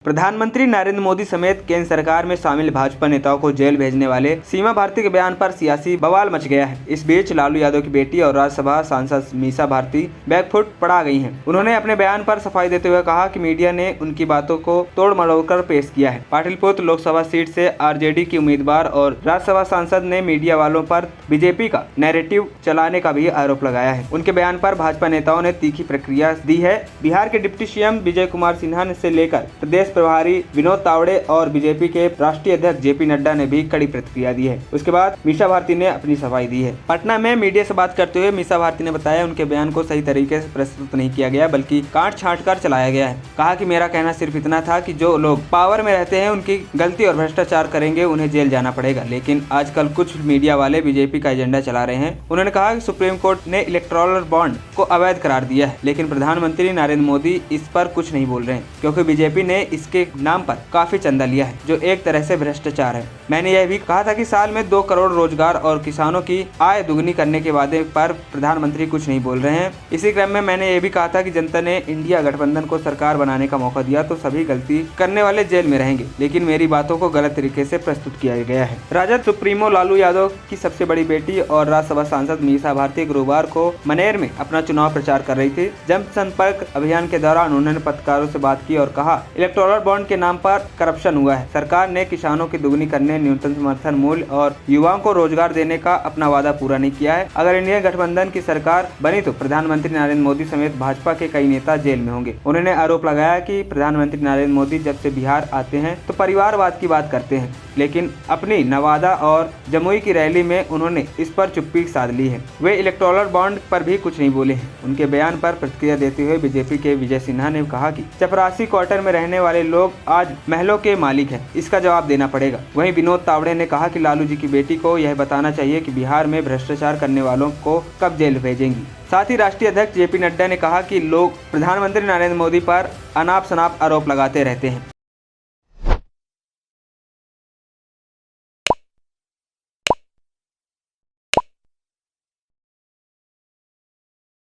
प्रधानमंत्री नरेंद्र मोदी समेत केंद्र सरकार में शामिल भाजपा नेताओं को जेल भेजने वाले सीमा भारती के बयान पर सियासी बवाल मच गया है। इस बीच लालू यादव की बेटी और राज्यसभा सांसद मीसा भारती बैकफुट पड़ा गई हैं। उन्होंने अपने बयान पर सफाई देते हुए कहा कि मीडिया ने उनकी बातों को तोड़ मरोड़ कर पेश किया है। पाटलिपुत्र लोकसभा सीट से आरजेडी की उम्मीदवार और राज्यसभा सांसद ने मीडिया वालों पर बीजेपी का नैरेटिव चलाने का भी आरोप लगाया है। उनके बयान पर भाजपा नेताओं ने तीखी प्रतिक्रिया दी है। बिहार के डिप्टी सीएम विजय कुमार सिन्हा से लेकर प्रदेश प्रभारी विनोद तावड़े और बीजेपी के राष्ट्रीय अध्यक्ष जेपी नड्डा ने भी कड़ी प्रतिक्रिया दी है। उसके बाद मीसा भारती ने अपनी सफाई दी है। पटना में मीडिया से बात करते हुए मीसा भारती ने बताया उनके बयान को सही तरीके से प्रस्तुत नहीं किया गया बल्कि काट छांट कर चलाया गया है। कहा कि मेरा कहना सिर्फ इतना था कि जो लोग पावर में रहते हैं उनकी गलती और भ्रष्टाचार करेंगे उन्हें जेल जाना पड़ेगा, लेकिन आजकल कुछ मीडिया वाले बीजेपी का एजेंडा चला रहे हैं। उन्होंने कहा कि सुप्रीम कोर्ट ने इलेक्टोरल बॉन्ड को अवैध करार दिया है, लेकिन प्रधानमंत्री नरेंद्र मोदी इस पर कुछ नहीं बोल रहे हैं क्योंकि बीजेपी ने इसके नाम पर काफी चंदा लिया है जो एक तरह से भ्रष्टाचार है। मैंने यह भी कहा था कि साल में 2 करोड़ रोजगार और किसानों की आय दुगनी करने के वादे पर प्रधानमंत्री कुछ नहीं बोल रहे हैं। इसी क्रम में मैंने ये भी कहा था कि जनता ने इंडिया गठबंधन को सरकार बनाने का मौका दिया तो सभी गलती करने वाले जेल में रहेंगे, लेकिन मेरी बातों को गलत तरीके से प्रस्तुत किया गया है। राजद सुप्रीमो लालू यादव की सबसे बड़ी बेटी और राज्यसभा सांसद मीसा भारती गुरुवार को मनेर में अपना चुनाव प्रचार कर रही थी। जनसंपर्क अभियान के दौरान उन्होंने पत्रकारों से बात की और कहा इलेक्टोरल बॉन्ड के नाम पर करप्शन हुआ है। सरकार ने किसानों की दुगनी करने, न्यूनतम समर्थन मूल्य और युवाओं को रोजगार देने का अपना वादा पूरा नहीं किया है। अगर इंडिया गठबंधन की सरकार बनी तो प्रधानमंत्री नरेंद्र मोदी समेत भाजपा के कई नेता जेल में होंगे। उन्होंने आरोप लगाया कि प्रधानमंत्री नरेंद्र मोदी जब से बिहार आते हैं तो परिवारवाद की बात करते हैं, लेकिन अपनी नवादा और जमुई की रैली में उन्होंने इस पर चुप्पी साध ली है। वे इलेक्टोरल बॉन्ड पर भी कुछ नहीं बोले हैं। उनके बयान पर प्रतिक्रिया देते हुए बीजेपी के विजय सिन्हा ने कहा कि चपरासी क्वार्टर में रहने वाले लोग आज महलों के मालिक हैं, इसका जवाब देना पड़ेगा। वहीं विनोद तावड़े ने कहा कि लालू जी की बेटी को यह बताना चाहिए कि बिहार में भ्रष्टाचार करने वालों को कब जेल भेजेंगी। साथ ही राष्ट्रीय अध्यक्ष जेपी नड्डा ने कहा कि लोग प्रधानमंत्री नरेंद्र मोदी पर अनाप शनाप आरोप लगाते रहते हैं।